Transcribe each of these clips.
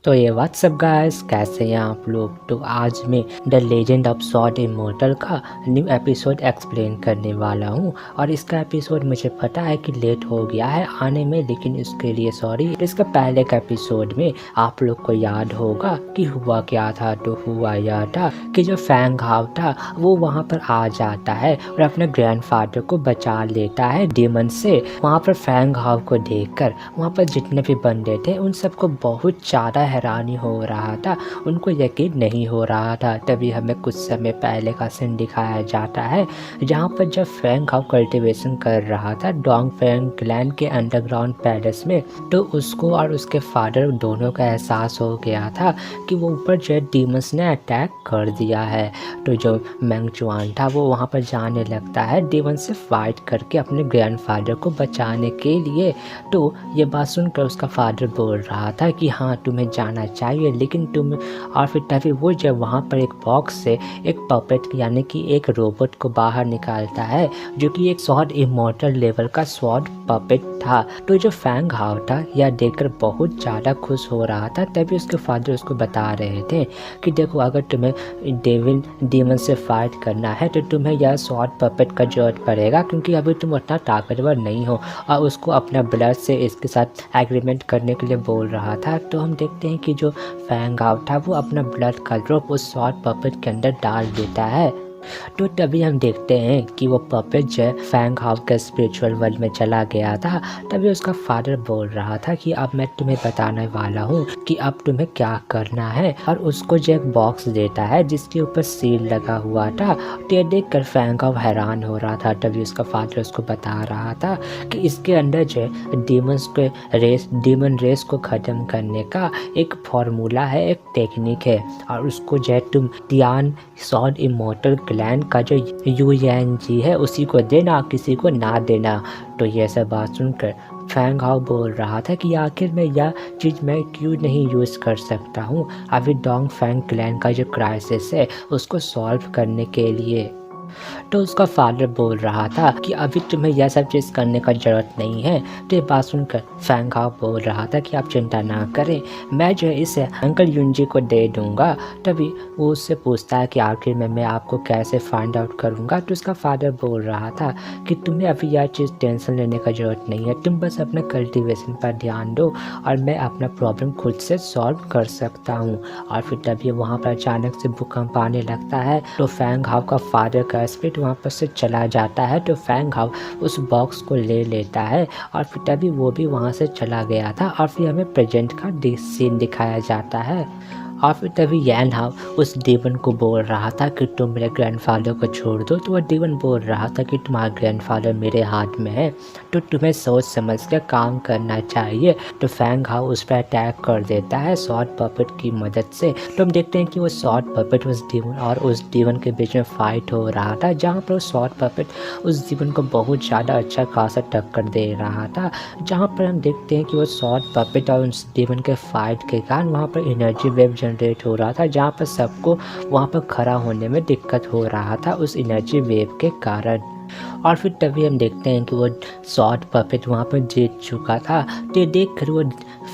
तो ये WhatsApp guys, कैसे हैं आप लोग। तो आज मैं the legend of sword immortal का न्यू एपिसोड एक्सप्लेन करने वाला हूँ। और इसका एपिसोड मुझे पता है कि लेट हो गया है आने में, लेकिन इसके लिए सॉरी। इसका पहले के एपिसोड में आप लोग को याद होगा कि हुआ क्या था। तो हुआ यह था कि जो फैंग हाव था वो वहाँ पर आ जाता है और अपने ग्रैंडफादर को बचा लेता है डेमन से। वहाँ पर फैंग हाव को देखकर वहाँ पर जितने भी बंदे थे उन सबको बहुत ज़्यादा हैरानी हो रहा था, उनको यकीन नहीं हो रहा था। तभी हमें कुछ समय पहले का सीन दिखाया जाता है जहाँ पर जब फैंग हाव कल्टीवेशन कर रहा था डोंग फैंग क्लैन के अंडरग्राउंड पैलेस में, तो उसको और उसके फादर दोनों का एहसास हो गया था कि वो ऊपर जो डीमंस ने अटैक कर दिया है। तो जो मैंग चुआन था वो वहाँ पर जाने लगता है डीमन से फाइट करके अपने ग्रैंडफादर को बचाने के लिए। तो ये बात सुनकर उसका फादर बोल रहा था कि हाँ तुम्हें जाना चाहिए, लेकिन तुम। और फिर तभी वो जब वहाँ पर एक बॉक्स से एक पपेट यानी कि एक रोबोट को बाहर निकालता है जो कि एक स्वॉर्ड इमॉर्टल लेवल का स्वॉर्ड पपेट था। तो जो फैंग हाव था यह देखकर बहुत ज़्यादा खुश हो रहा था। तभी उसके फादर उसको बता रहे थे कि देखो, अगर तुम्हें डेविल डीमन से फाइट करना है तो तुम्हें यह स्वॉर्ड पपेट का जरूरत पड़ेगा, क्योंकि अभी तुम उतना ताकतवर नहीं हो। और उसको अपना ब्लड से इसके साथ एग्रीमेंट करने के लिए बोल रहा था। तो हम देखते हैं कि जो फैंग हाव था वो अपना ब्लड का ड्रॉप उस स्वॉर्ड पपेट के अंदर डाल देता है। तो तभी हम देखते हैं कि वो पपेट जो फैंग हाव के स्पिरिचुअल वर्ल्ड में चला गया था। तभी उसका फादर बोल रहा था कि अब मैं तुम्हें बताने वाला हूँ कि अब तुम्हें क्या करना है, और उसको जो एक बॉक्स देता है जिसके ऊपर सील लगा हुआ था। तो ये देख कर फैंग हाव हैरान हो रहा था। तभी उसका फादर उसको बता रहा था कि इसके अंदर जो डीमन रेस को ख़त्म करने का एक फार्मूला है, एक टेक्निक है, और उसको जो तुम टियान स्वॉर्ड इमॉर्टल क्लैन का जो यूएनजी है उसी को देना, किसी को ना देना। तो ये सब बात सुनकर फैंग हाव बोल रहा था कि आखिर में यह चीज़ मैं क्यों नहीं यूज़ कर सकता हूँ अभी डोंग फैंग क्लैन का जो क्राइसिस है उसको सॉल्व करने के लिए। तो उसका फादर बोल रहा था कि अभी तुम्हें यह सब चीज़ करने का ज़रूरत नहीं है। तो ये बात सुनकर फैंग हाव बोल रहा था कि आप चिंता ना करें, मैं जो है इसे अंकल युनजी को दे दूँगा। तभी वो उससे पूछता है कि आखिर में मैं आपको कैसे फाइंड आउट करूँगा। तो उसका फादर बोल रहा था कि तुम्हें अभी यह चीज़ टेंशन लेने का ज़रूरत नहीं है, तुम बस अपने कल्टिवेशन पर ध्यान दो और मैं अपना प्रॉब्लम खुद से सॉल्व कर सकता हूँ। और फिर तभी वहाँ पर अचानक से भूकंप आने लगता है। तो फैंग हाव का फादर का स्पिरिट वहाँ पर से चला जाता है। तो फैंग हाव उस बॉक्स को ले लेता है और फिर तभी वो भी वहाँ से चला गया था। और फिर हमें प्रेजेंट का सीन दिखाया जाता है। और फिर तभी यैन हाव उस डीवन को बोल रहा था कि तुम मेरे ग्रैंडफादर को छोड़ दो। तो वह डीवन बोल रहा था कि तुम्हारा ग्रैंडफादर मेरे हाथ में है, तो तुम्हें सोच समझ कर काम करना चाहिए। तो फैंग हाव उस पर अटैक कर देता है शॉर्ट पपेट की मदद से। तो हम देखते हैं कि वो शॉर्ट पपेट उस डीवन और उस डीवन के बीच में फाइट हो रहा था, जहाँ पर शॉर्ट पपेट उस डीवन को बहुत ज़्यादा अच्छा खासा टक्कर दे रहा था। जहाँ पर हम देखते हैं कि वो शॉर्ट पपेट और उस डीवन के फाइट के कारण वहाँ पर एनर्जी वेव जनरेट हो रहा था, जहाँ पर सबको वहाँ पर खड़ा होने में दिक्कत हो रहा था उस एनर्जी वेव के कारण। और फिर तभी हम देखते हैं कि वो शॉर्ट पपेट वहाँ पर जीत चुका था। तो ये देख कर वो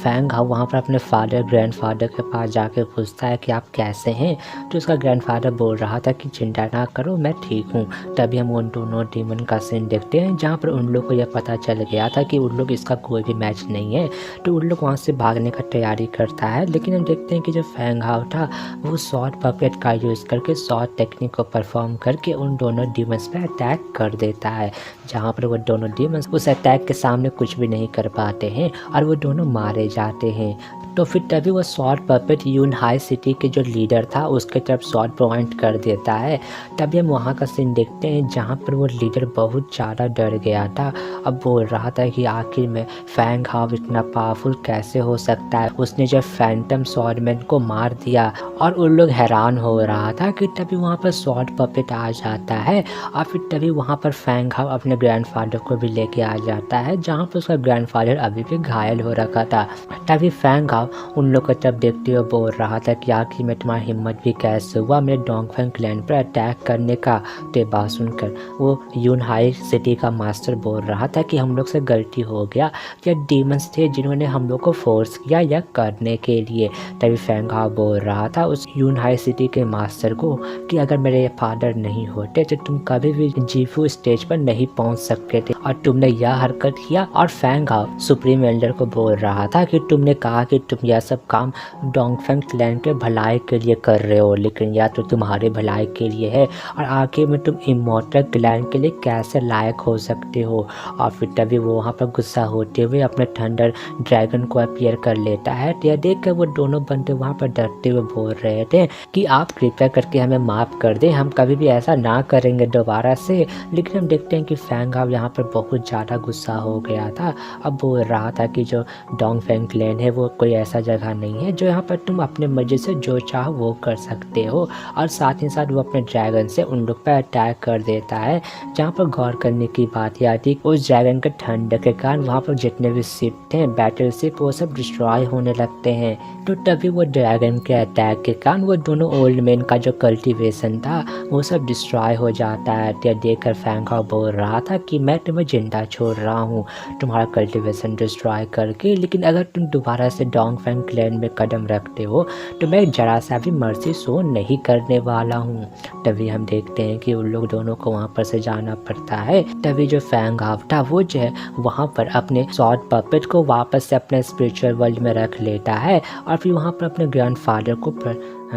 फैंग हाव वहाँ पर अपने ग्रैंडफादर के पास जाकर पूछता है कि आप कैसे हैं। तो उसका ग्रैंडफादर बोल रहा था कि चिंता ना करो, मैं ठीक हूँ। तभी हम उन दोनों डीमन का सीन देखते हैं जहाँ पर उन लोग को यह पता चल गया था कि उन लोग इसका कोई भी मैच नहीं है। तो उन लोग वहाँ से भागने का तैयारी करता है, लेकिन हम देखते हैं कि जो फैंग हाव था वो शॉर्ट पपेट का यूज़ करके शॉर्ट टेक्निक को परफॉर्म करके उन दोनों डीमंस पर अटैक कर देता है, जहाँ पर वो दोनों डीमंस उस अटैक के सामने कुछ भी नहीं कर पाते हैं और वो दोनों मारे जाते हैं। तो फिर तभी वो शॉर्ट पपेट यून हाई सिटी के जो लीडर था उसके तरफ शॉर्ट पॉइंट कर देता है। तभी हम वहाँ का सीन देखते हैं जहाँ पर वो लीडर बहुत ज़्यादा डर गया था। अब बोल रहा था कि आखिर में फैंग हाव इतना पावरफुल कैसे हो सकता है, उसने जब फैंटम स्वॉर्डमैन को मार दिया। और उन लोग हैरान हो रहा था कि तभी वहाँ पर शॉर्ट पपेट आ जाता है और फिर तभी वहाँ पर फैंग हाव अपने ग्रैंडफादर को भी लेके आ जाता है, जहाँ पर उसका ग्रैंडफादर अभी भी घायल हो रखा था। तभी फैंग हाव उन लोग को तब देखते हुए बोल रहा था कि आखिर में तुम्हारी हिम्मत भी कैसे हुआ मेरे डोंगफेंग क्लैन पर अटैक करने का। तो ये बात सुनकर वो यूनहाई सिटी का मास्टर बोल रहा था कि हम लोग से गलती हो गया, या डीमंस थे जिन्होंने हम लोग को फोर्स किया या करने के लिए। तभी फेंग हाओ बोल रहा था उस यूनहाई सिटी के मास्टर को कि अगर मेरे फादर नहीं होते तो तुम कभी भी जीफू स्टेज पर नहीं पहुंच सकते थे और तुमने यह हरकत किया। और फेंग हाओ सुप्रीम एल्डर को बोल रहा था कि तुमने कहा कि तुम यह सब काम डोंगफेंग क्लैन के भलाई के लिए कर रहे हो, लेकिन यह तो तुम्हारे भलाई के लिए है और आखिर में तुम इमॉर्टल क्लैन के लिए कैसे लायक हो सकते हो। और फिर तभी वो वहाँ पर गुस्सा होते हुए अपने थंडर ड्रैगन को अपीयर कर लेता है। तो यह देख कर वो दोनों बंदे वहाँ पर डरते हुए बोल रहे थे कि आप कृपया करके हमें माफ़ कर दें, हम कभी भी ऐसा ना करेंगे दोबारा से। लेकिन हम देखते हैं कि फेंग हाओ यहाँ पर बहुत ज़्यादा गुस्सा हो गया था। अब बोल रहा था कि जो डोंगफेंग क्लैन है वो कोई ऐसा जगह नहीं है जो यहाँ पर तुम अपने मर्जी से जो चाहो वो कर सकते हो। और साथ ही साथ वो अपने ड्रैगन से उन लोग पर अटैक कर देता है। जहाँ पर गौर करने की बात यह थी उस ड्रैगन के ठंड के कारण वहाँ पर जितने भी शिप थे, बैटल शिप, वो सब डिस्ट्रॉय होने लगते हैं। तो तभी वो ड्रैगन के अटैक के कारण वो दोनों ओल्ड मैन का जो कल्टीवेशन था वो सब डिस्ट्रॉय हो जाता है। तो देखकर फेंग हाओ बोल रहा था कि मैं तुम्हें जिंदा छोड़ रहा हूँ तुम्हारा कल्टीवेशन डिस्ट्रॉय करके, लेकिन अगर तुम दोबारा से डोंगफेंग क्लैन में कदम रखते हो तो मैं जरा सा भी मर्सी शो नहीं करने वाला हूँ। तभी हम देखते हैं कि उन लोग दोनों को वहाँ पर से जाना पड़ता है। तभी जो फेंग हाओ था वो जो है वहाँ पर अपने सॉर्ड पपेट को वापस से अपने स्पिरिचुअल वर्ल्ड में रख लेता है और फिर वहाँ पर अपने ग्रैंडफादर को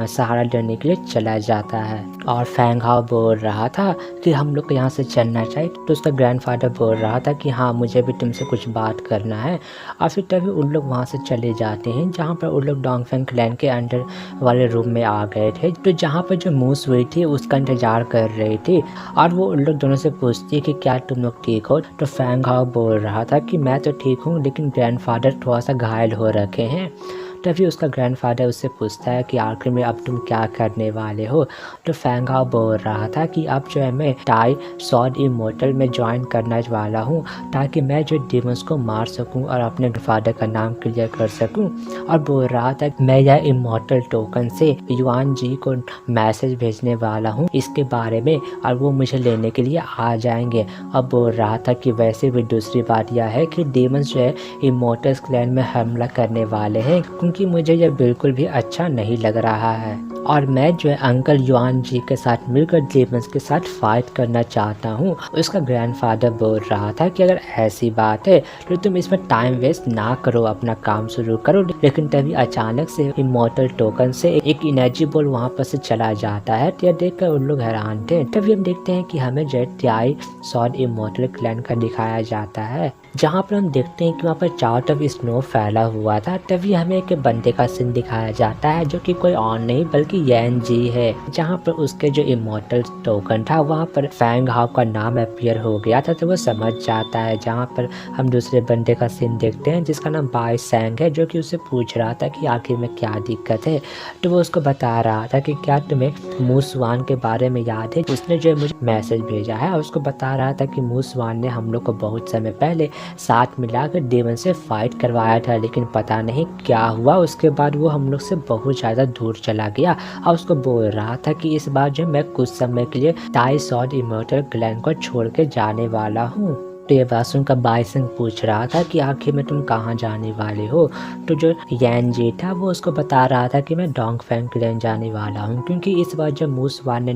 सहारा देने के लिए चला जाता है। और फेंग हाओ बोल रहा था कि हम लोग को यहाँ से चलना चाहिए। तो उसका ग्रैंडफादर बोल रहा था कि हाँ मुझे भी तुमसे कुछ बात करना है। और फिर तभी उन लोग वहाँ से चले जाते हैं जहाँ पर उन लोग डोंगफेंग क्लैन के अंडर वाले रूम में आ गए थे। तो जहाँ पर जो मूस हुई थी उसका इंतजार कर रही थी और वो उन लोग दोनों से पूछती है कि क्या तुम लोग ठीक हो। तो फेंग हाओ बोल रहा था कि मैं तो ठीक हूँ लेकिन ग्रैंडफादर थोड़ा सा घायल हो रखे हैं। तभी उसका ग्रैंडफादर उससे पूछता है कि आखिर में अब तुम क्या करने वाले हो। तो फेंग हाओ बोल रहा था कि अब जो है मैं टाई सॉर्ड इमॉर्टल में ज्वाइन करना वाला हूँ ताकि मैं जो डीमंस को मार सकूँ और अपने फादर का नाम क्लियर कर सकूँ। और बोल रहा था कि मैं यह इमॉर्टल टोकन से युआन जी को मैसेज भेजने वाला हूँ इसके बारे में और वो मुझे लेने के लिए आ जाएंगे। अब बोल रहा था कि वैसे भी दूसरी बात यह है कि डीमंस जो है इमॉर्टल्स क्लैन में हमला करने वाले हैं, क्योंकि मुझे यह बिल्कुल भी अच्छा नहीं लग रहा है और मैं जो है अंकल युआन जी के साथ मिलकर डीमंस के साथ फाइट करना चाहता हूँ। उसका ग्रैंडफादर बोल रहा था कि अगर ऐसी बात है तो तुम इसमें टाइम वेस्ट ना करो, अपना काम शुरू करो। लेकिन तभी अचानक से इमॉर्टल टोकन से एक एनर्जी बॉल वहाँ पर से चला जाता है। यह देखकर उन लोग हैरान थे। तभी हम देखते हैं कि हमें जो टाई सॉर्ड इमॉर्टल क्लैन का दिखाया जाता है जहाँ पर हम देखते हैं कि वहाँ पर चारों तरफ स्नो फैला हुआ था। तभी हमें एक बंदे का सीन दिखाया जाता है जो कि कोई और नहीं बल्कि यैन जी है, जहाँ पर उसके जो इमॉर्टल टोकन था वहाँ पर फेंग हाओ का नाम अपीयर हो गया था। तो वो समझ जाता है। जहाँ पर हम दूसरे बंदे का सीन देखते हैं जिसका नाम बाई सैंग है, जो कि उससे पूछ रहा था कि आखिर में क्या दिक्कत है। तो वो उसको बता रहा था कि क्या तुम्हें मूसवान के बारे में याद है, उसने जो मुझे मैसेज भेजा है। और उसको बता रहा था कि मूसवान ने हम लोग को बहुत समय पहले साथ मिलाकर डेमन से फाइट करवाया था, लेकिन पता नहीं क्या हुआ उसके बाद वो हम लोग से बहुत ज़्यादा दूर चला गया। और उसको बोल रहा था कि इस बार जो मैं कुछ समय के लिए टाई सॉर्ड इमॉर्टल क्लैन को छोड़ के जाने वाला हूँ। तो ये बात सुनकर बाइसन पूछ रहा था कि आखिर में तुम कहाँ जाने वाले हो। तो जो यैन जी था वो उसको बता रहा था कि मैं डोंगफेंग क्लैन जाने वाला हूँ, क्योंकि इस बार जब मूसवान ने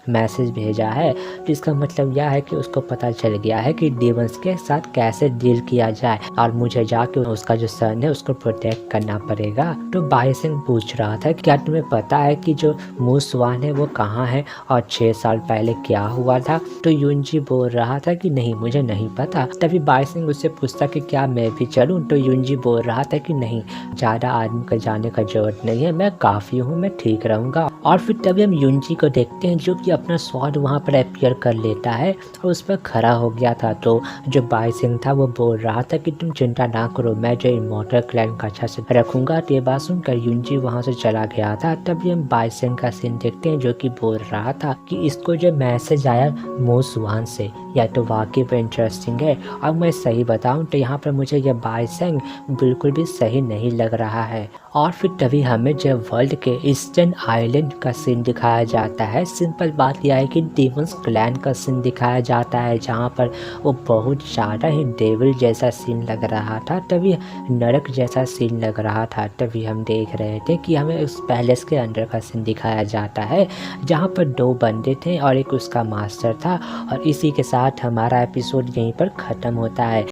मैसेज भेजा है तो इसका मतलब यह है कि उसको पता चल गया है कि डेमंस के साथ कैसे डील किया जाए और मुझे जाके उसका जो सन है उसको प्रोटेक्ट करना पड़ेगा। तो बाइसन पूछ रहा था क्या तुम्हें पता है कि जो मूसवान है वो कहाँ है और 6 साल पहले क्या हुआ था। तो यूनजी बोल रहा था कि नहीं, मुझे नहीं पता। तभी बाइसन उससे पूछता कि क्या मैं भी चलूं। तो यूनजी बोल रहा था कि नहीं, ज़्यादा आदमी का जाने का जरूरत नहीं है, मैं काफ़ी हूँ, मैं ठीक रहूँगा। और फिर तभी हम युनजी को देखते हैं जो कि अपना स्वॉर्ड वहाँ पर अपीयर कर लेता है और उस पर खड़ा हो गया था। तो जो बाइसेंग था वो बोल रहा था कि तुम चिंता ना करो, मैं जो इमॉर्टल क्लैन का अच्छा से रखूंगा। तो ये बात सुनकर युनजी वहाँ से चला गया था। तभी हम बाइसेंग का सीन देखते हैं जो कि बोल रहा था कि इसको जो मैसेज आया मोसवान से या तो वाकई में इंटरेस्टिंग है, और मैं सही बताऊं तो यहाँ पर मुझे यह बाइसेंग बिल्कुल भी सही नहीं लग रहा है। और फिर तभी हमें जब वर्ल्ड के ईस्टर्न आइलैंड का सीन दिखाया जाता है। सिंपल बात यह है कि डेमन्स क्लैन का सीन दिखाया जाता है जहाँ पर वो बहुत ज़्यादा ही डेविल जैसा सीन लग रहा था, तभी नरक जैसा सीन लग रहा था। तभी हम देख रहे थे कि हमें उस पैलेस के अंदर का सीन दिखाया जाता है जहाँ पर 2 बंदे थे और एक उसका मास्टर था। और इसी के साथ हमारा एपिसोड यहीं पर ख़त्म होता है।